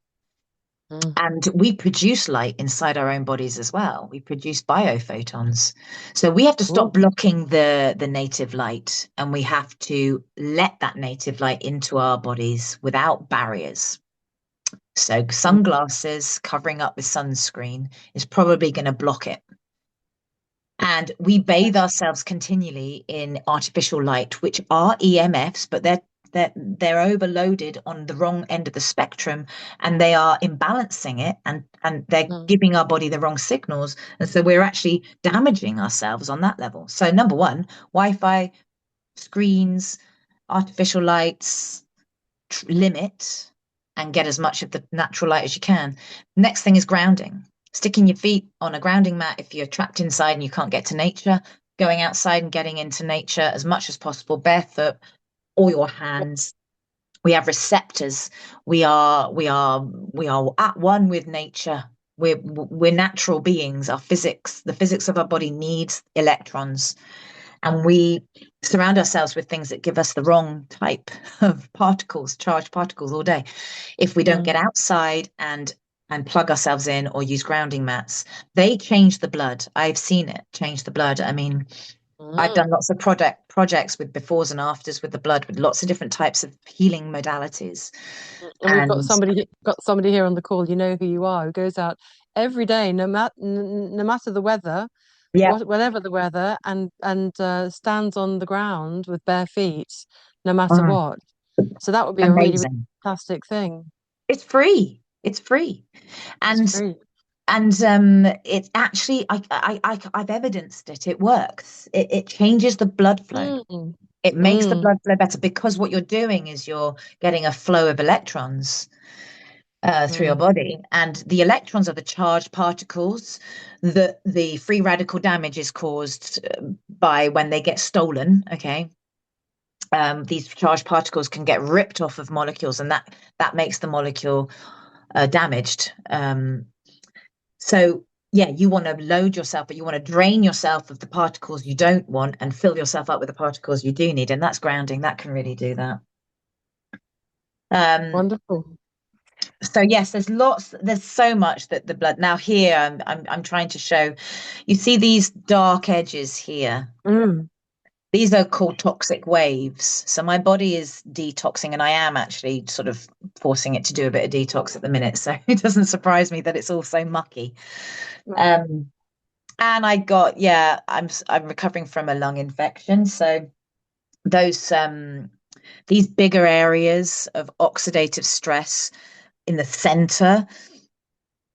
And we produce light inside our own bodies as well. We produce biophotons. So we have to stop blocking the native light, and we have to let that native light into our bodies without barriers. So sunglasses covering up with sunscreen is probably going to block it. And we bathe ourselves continually in artificial light, which are EMFs, but they're they're overloaded on the wrong end of the spectrum, and they are imbalancing it, and they're giving our body the wrong signals, and so we're actually damaging ourselves on that level. So number one, Wi-Fi, screens, artificial lights, limit and get as much of the natural light as you can. Next thing is grounding. Sticking your feet on a grounding mat if you're trapped inside and you can't get to nature, going outside and getting into nature as much as possible, barefoot, or your hands. We have receptors. We are at one with nature. We're natural beings. Our physics, the physics of our body needs electrons, and we surround ourselves with things that give us the wrong type of particles, charged particles, all day. If we don't get outside and plug ourselves in or use grounding mats, they change the blood. I've seen it change the blood. I mean, I've done lots of projects with befores and afters with the blood, with lots of different types of healing modalities. And we've got somebody here on the call, you know who you are, who goes out every day, no matter the weather, whatever the weather, and stands on the ground with bare feet, no matter what. So that would be a really, really fantastic thing. It's free. It's free. And it's free. And it's actually, I've evidenced it. It works. It changes the blood flow. It makes the blood flow better, because what you're doing is you're getting a flow of electrons through your body, and the electrons are the charged particles. The free radical damage is caused by when they get stolen. Okay. These charged particles can get ripped off of molecules, and that makes the molecule damaged. So yeah, you want to load yourself, but you want to drain yourself of the particles you don't want and fill yourself up with the particles you do need. And that's grounding. That can really do that. Wonderful. So yes, there's so much that the blood. Now here, I'm trying to show, you see these dark edges here. These are called toxic waves. So my body is detoxing, and I am actually sort of forcing it to do a bit of detox at the minute. So it doesn't surprise me that it's all so mucky. And I got, I'm recovering from a lung infection. So those these bigger areas of oxidative stress in the center,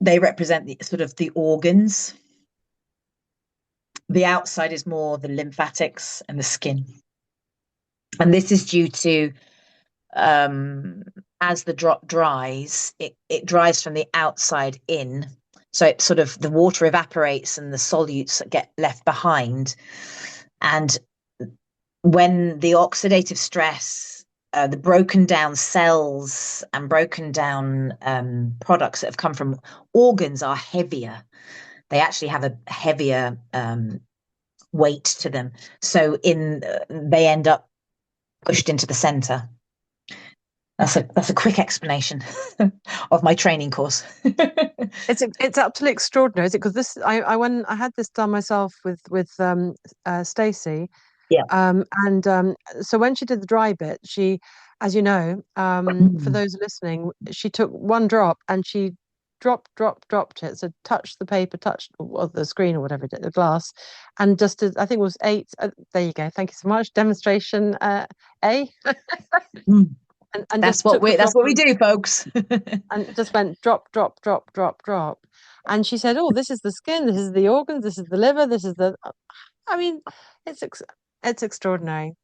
they represent the sort of the organs. The outside is more the lymphatics and the skin. And this is due to, as the drop dries, it dries from the outside in. So it sort of, the water evaporates and the solutes get left behind. And when the oxidative stress, the broken down cells and broken down products that have come from organs are heavier. They actually have a heavier weight to them. So they end up pushed into the center. That's a quick explanation of my training course. It's absolutely extraordinary, is it? Because this, I had this done myself with Stacey. So when she did the dry bit, she, as you know, for those listening, she took one drop and she dropped it. So touched the paper, touched or the screen or whatever it did, the glass, and just did, I think it was 8. There you go. Thank you so much. Demonstration A. And that's what we do, folks. And just went drop, drop, drop, drop, drop. And she said, "Oh, this is the skin, this is the organs, this is the liver, this is the." I mean, it's extraordinary.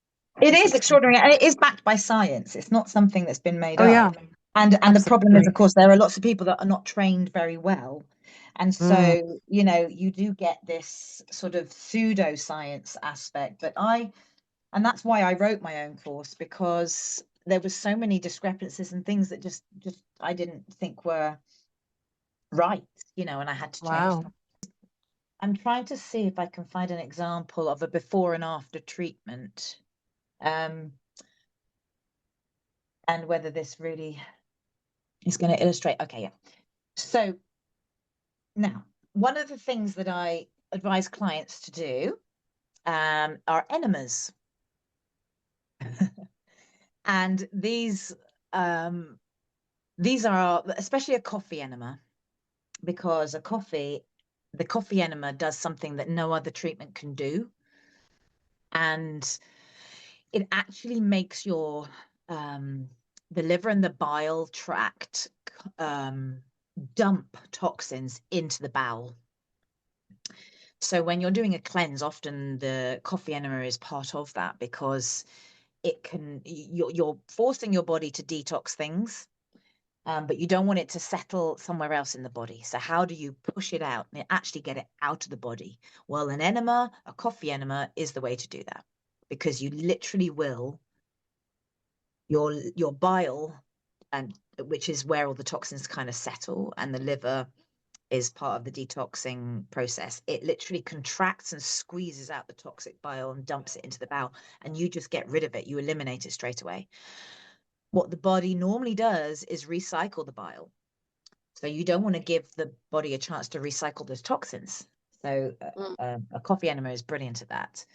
It is extraordinary, and it is backed by science. It's not something that's been made up. Yeah. And the problem is, of course, there are lots of people that are not trained very well. And so, you do get this sort of pseudoscience aspect. And that's why I wrote my own course, because there was so many discrepancies and things that just I didn't think were right, and I had to change them. I'm trying to see if I can find an example of a before and after treatment. And whether this really is going to illustrate. Okay, yeah. So now, one of the things that I advise clients to do are enemas. And these are especially a coffee enema, because the coffee enema does something that no other treatment can do. And it actually makes your the liver and the bile tract dump toxins into the bowel. So when you're doing a cleanse, often the coffee enema is part of that, because you're forcing your body to detox things, but you don't want it to settle somewhere else in the body. So how do you push it out and actually get it out of the body? Well, an enema, a coffee enema, is the way to do that, because you literally will your bile, and which is where all the toxins kind of settle, and the liver is part of the detoxing process. It literally contracts and squeezes out the toxic bile and dumps it into the bowel, and you just get rid of it. You eliminate it straight away. What the body normally does is recycle the bile. So you don't want to give the body a chance to recycle those toxins. So a coffee enema is brilliant at that.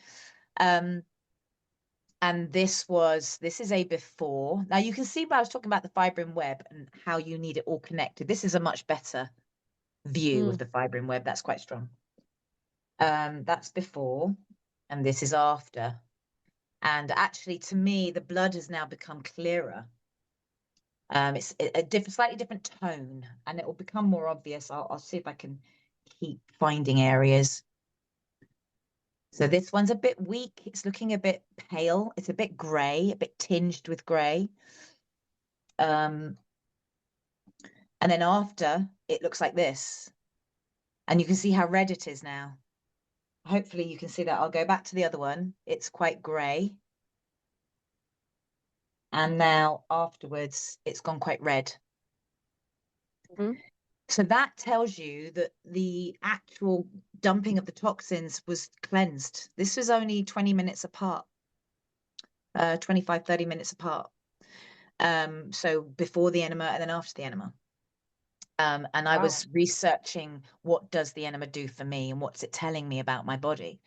And this is a before. Now you can see where I was talking about the fibrin web and how you need it all connected. This is a much better view of the fibrin web. That's quite strong. That's before, and this is after. And actually, to me, the blood has now become clearer. It's a slightly different tone, and it will become more obvious. I'll see if I can keep finding areas. So this one's a bit weak. It's looking a bit pale. It's a bit grey, a bit tinged with grey. And then after, it looks like this. And you can see how red it is now. Hopefully you can see that. I'll go back to the other one. It's quite grey. And now afterwards, it's gone quite red. So that tells you that the actual dumping of the toxins was cleansed. This was only 20 minutes apart, 25, 30 minutes apart. So before the enema and then after the enema. And I was researching, what does the enema do for me and what's it telling me about my body?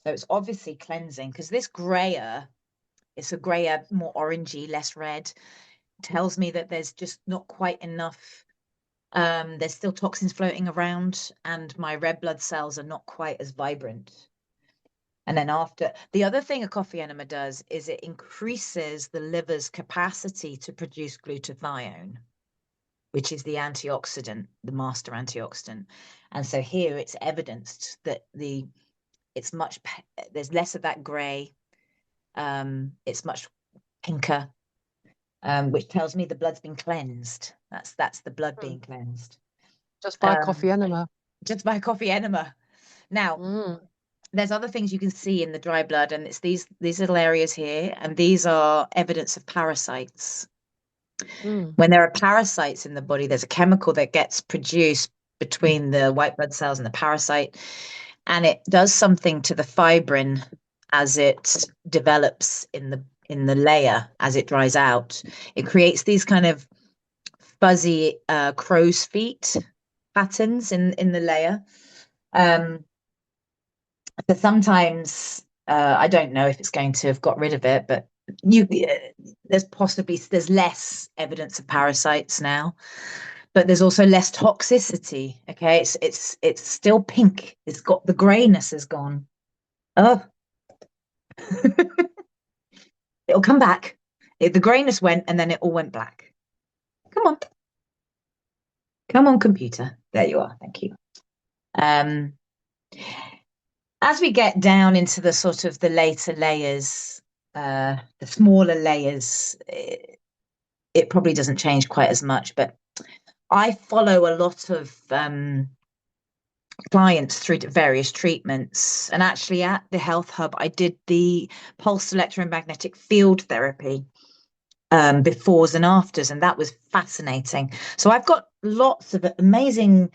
So it's obviously cleansing, because this grayer, it's a grayer, more orangey, less red, tells me that there's just not quite enough. There's still toxins floating around, and my red blood cells are not quite as vibrant. And then after, the other thing a coffee enema does is it increases the liver's capacity to produce glutathione, which is the antioxidant, the master antioxidant. And so here it's evidenced that there's less of that gray. It's much pinker, which tells me the blood's been cleansed. That's the blood being cleansed. Just by a coffee enema. Just by a coffee enema. Now, there's other things you can see in the dry blood, and it's these little areas here, and these are evidence of parasites. When there are parasites in the body, there's a chemical that gets produced between the white blood cells and the parasite, and it does something to the fibrin as it develops in the layer, as it dries out. It creates these kind of fuzzy crow's feet patterns in the layer. So sometimes I don't know if it's going to have got rid of it, but there's less evidence of parasites now, but there's also less toxicity. Okay, it's still pink. It's got the grayness is gone. Oh, it'll come back. The grayness went, and then it all went black. Come on, computer. There you are. Thank you. As we get down into the sort of the later layers, the smaller layers, it probably doesn't change quite as much, but I follow a lot of clients through various treatments. And actually at the Health Hub, I did the pulse electromagnetic field therapy befores and afters, and that was fascinating. So I've got lots of amazing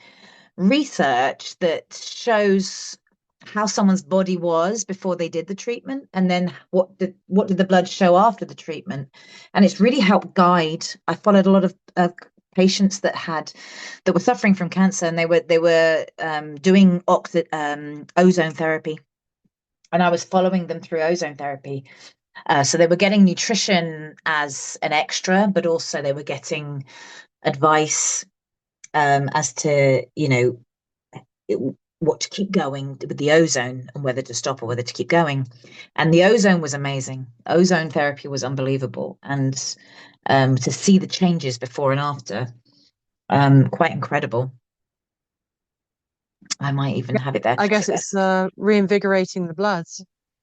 research that shows how someone's body was before they did the treatment, and then what did the blood show after the treatment. And it's really helped guide. I followed a lot of patients that were suffering from cancer, and they were doing ozone therapy, and I was following them through ozone therapy. So they were getting nutrition as an extra, but also they were getting advice as to, what to keep going with the ozone and whether to stop or whether to keep going. And the ozone was amazing. Ozone therapy was unbelievable. And to see the changes before and after, quite incredible. I might even have it there. I guess it's reinvigorating the blood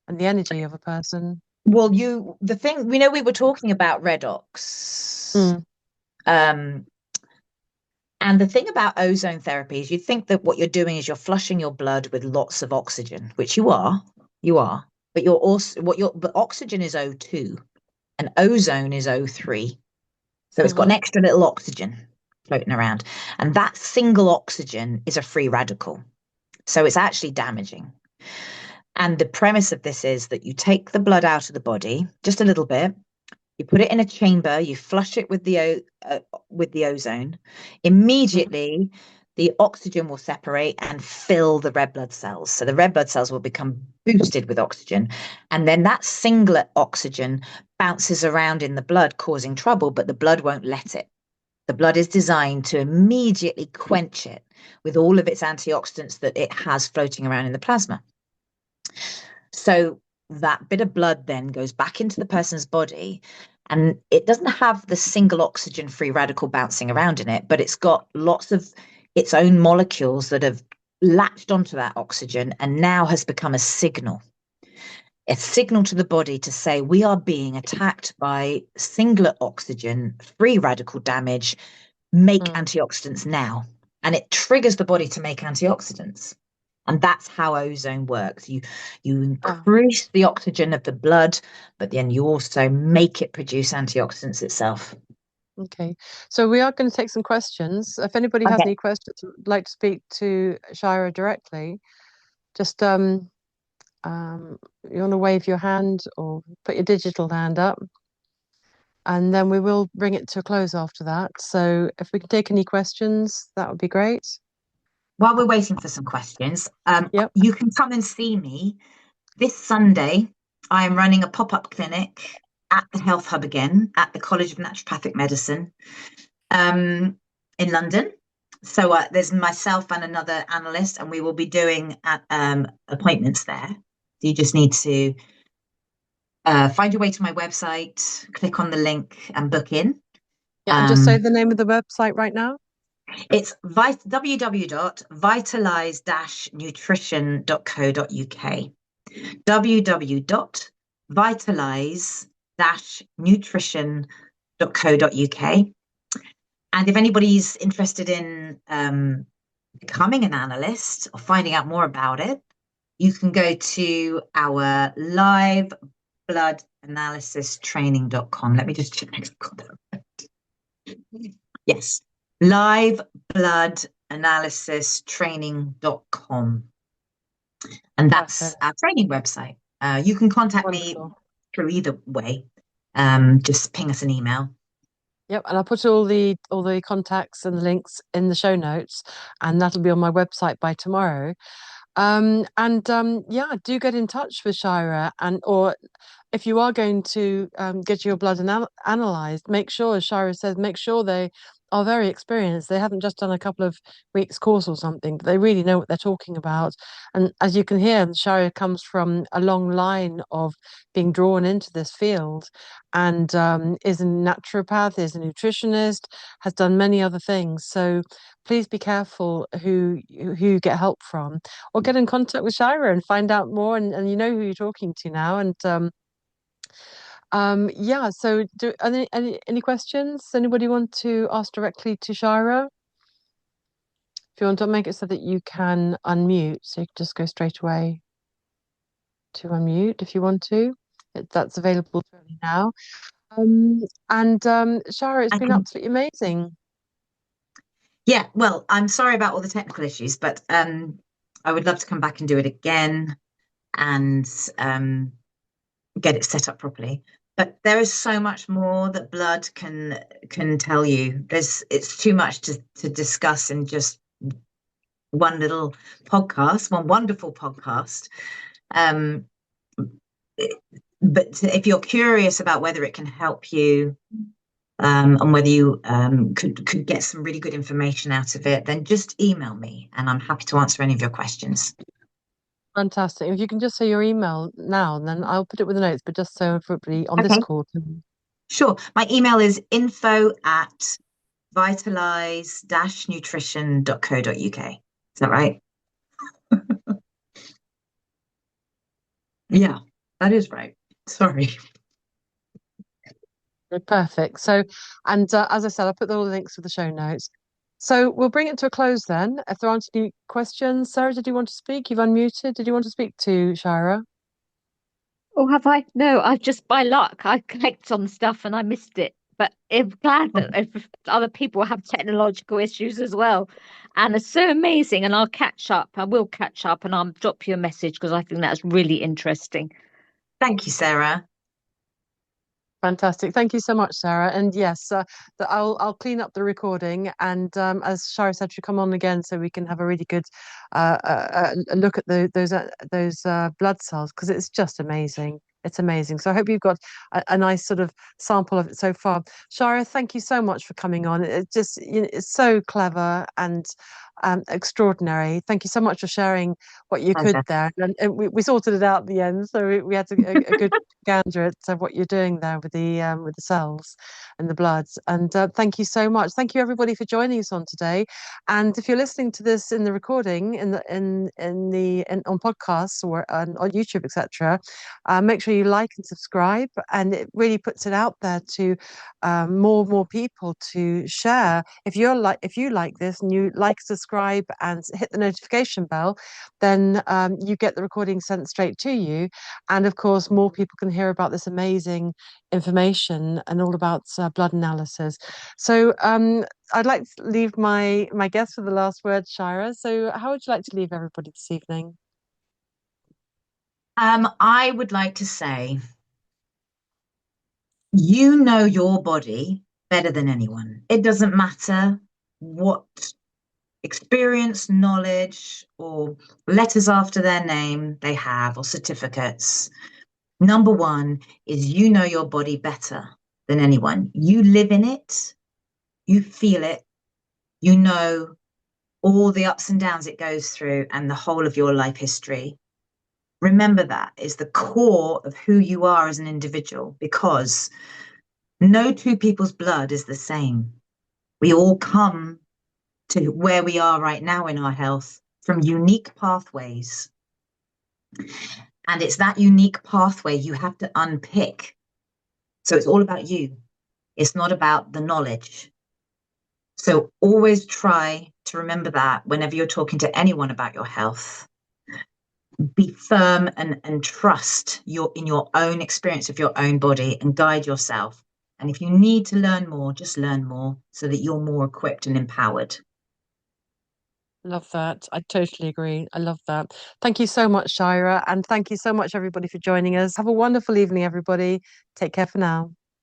and the energy of a person. Well, the thing, we were talking about redox. Um, and the thing about ozone therapy is you think that what you're doing is you're flushing your blood with lots of oxygen, which you are, but you're also but oxygen is O2 and ozone is O3. So it's got an extra little oxygen floating around. And that single oxygen is a free radical. So it's actually damaging. And the premise of this is that you take the blood out of the body, just a little bit, you put it in a chamber, you flush it with the ozone. Immediately, the oxygen will separate and fill the red blood cells. So the red blood cells will become boosted with oxygen. And then that singlet oxygen bounces around in the blood, causing trouble, but the blood won't let it. The blood is designed to immediately quench it with all of its antioxidants that it has floating around in the plasma. So that bit of blood then goes back into the person's body, and it doesn't have the single oxygen free radical bouncing around in it, but it's got lots of its own molecules that have latched onto that oxygen and now has become a signal to the body to say we are being attacked by singlet oxygen free radical damage. Make antioxidants now. And it triggers the body to make antioxidants. And that's how ozone works. You increase the oxygen of the blood, but then you also make it produce antioxidants itself. Okay, so we are going to take some questions. If anybody has any questions, would like to speak to Shirah directly, just you want to wave your hand or put your digital hand up, and then we will bring it to a close after that. So if we can take any questions, that would be great. While we're waiting for some questions, Yep. you can come and see me this Sunday. I am running a pop-up clinic at the Health Hub again at the College of Naturopathic Medicine in London. So there's myself and another analyst, and we will be doing appointments there. You just need to find your way to my website, click on the link and book in. Yeah, and just say the name of the website right now. It's www.vitalize-nutrition.co.uk. www.vitalize-nutrition.co.uk. And if anybody's interested in becoming an analyst or finding out more about it, you can go to our live blood analysis training.com. Let me just check. Yes, live blood analysis training.com. And that's our training website. You can contact me through either way. Just ping us an email. Yep, and I'll put all the contacts and the links in the show notes, and that'll be on my website by tomorrow. Yeah, do get in touch with Shirah, or if you are going to get your blood analyzed, make sure, as Shirah says, make sure they are very experienced. They haven't just done a couple of weeks course or something, but they really know what they're talking about. And as you can hear, Shirah comes from a long line of being drawn into this field, and is a naturopath, is a nutritionist, has done many other things. So please be careful who you get help from, or get in contact with Shirah and find out more. And you know who you're talking to now. And yeah, so are there any questions? Anybody want to ask directly to Shirah? If you want to make it so that you can unmute, so you can just go straight away to unmute if you want to. That's available to you now. Shirah, it's been absolutely amazing. Yeah, well, I'm sorry about all the technical issues, but I would love to come back and do it again and get it set up properly. But there is so much more that blood can tell you. It's too much to discuss in just one little podcast, one wonderful podcast. But if you're curious about whether it can help you and whether you could get some really good information out of it, then just email me and I'm happy to answer any of your questions. Fantastic. If you can just say your email now, and then I'll put it with the notes, but just so everybody on this call. Sure. My email is info@vitalize-nutrition.co.uk. Is that right? Yeah, that is right. Sorry. Perfect. So, and as I said, I'll put all the links to the show notes. So we'll bring it to a close then. If there aren't any questions, Sarah, did you want to speak? You've unmuted. Did you want to speak to Shirah? Oh, have I? No, I've just by luck I clicked on stuff and I missed it. But I'm glad that if other people have technological issues as well. And it's so amazing. And I'll catch up. I will catch up and I'll drop you a message because I think that's really interesting. Thank you, Sarah. Fantastic. Thank you so much, Sarah. And yes, I'll clean up the recording. And as Shirah said, she'll come on again so we can have a really good look at those blood cells, because it's just amazing. It's amazing. So I hope you've got a nice sort of sample of it so far. Shirah, thank you so much for coming on. It's just, it's so clever and extraordinary. Thank you so much for sharing what you could there. And we sorted it out at the end, so we had a good gander at what you're doing there with the cells and the bloods. And thank you so much. Thank you everybody for joining us on today. And if you're listening to this in the recording, on podcasts or on YouTube, etc., make sure you like and subscribe. And it really puts it out there to more people to share. If you like this and you like, subscribe, and hit the notification bell, then you get the recording sent straight to you. And of course, more people can hear about this amazing information and all about blood analysis. So I'd like to leave my guest with the last word, Shirah. So how would you like to leave everybody this evening? I would like to say, you know your body better than anyone. It doesn't matter what experience, knowledge, or letters after their name they have, or certificates. Number one is you know your body better than anyone. You live in it, you feel it, you know all the ups and downs it goes through and the whole of your life history. Remember that is the core of who you are as an individual, because no two people's blood is the same. We all come to where we are right now in our health from unique pathways. And it's that unique pathway you have to unpick. So it's all about you. It's not about the knowledge. So always try to remember that whenever you're talking to anyone about your health. Be firm and trust in your own experience of your own body and guide yourself. And if you need to learn more, just learn more so that you're more equipped and empowered. Love that. I totally agree. I love that. Thank you so much, Shirah. And thank you so much, everybody, for joining us. Have a wonderful evening, everybody. Take care for now.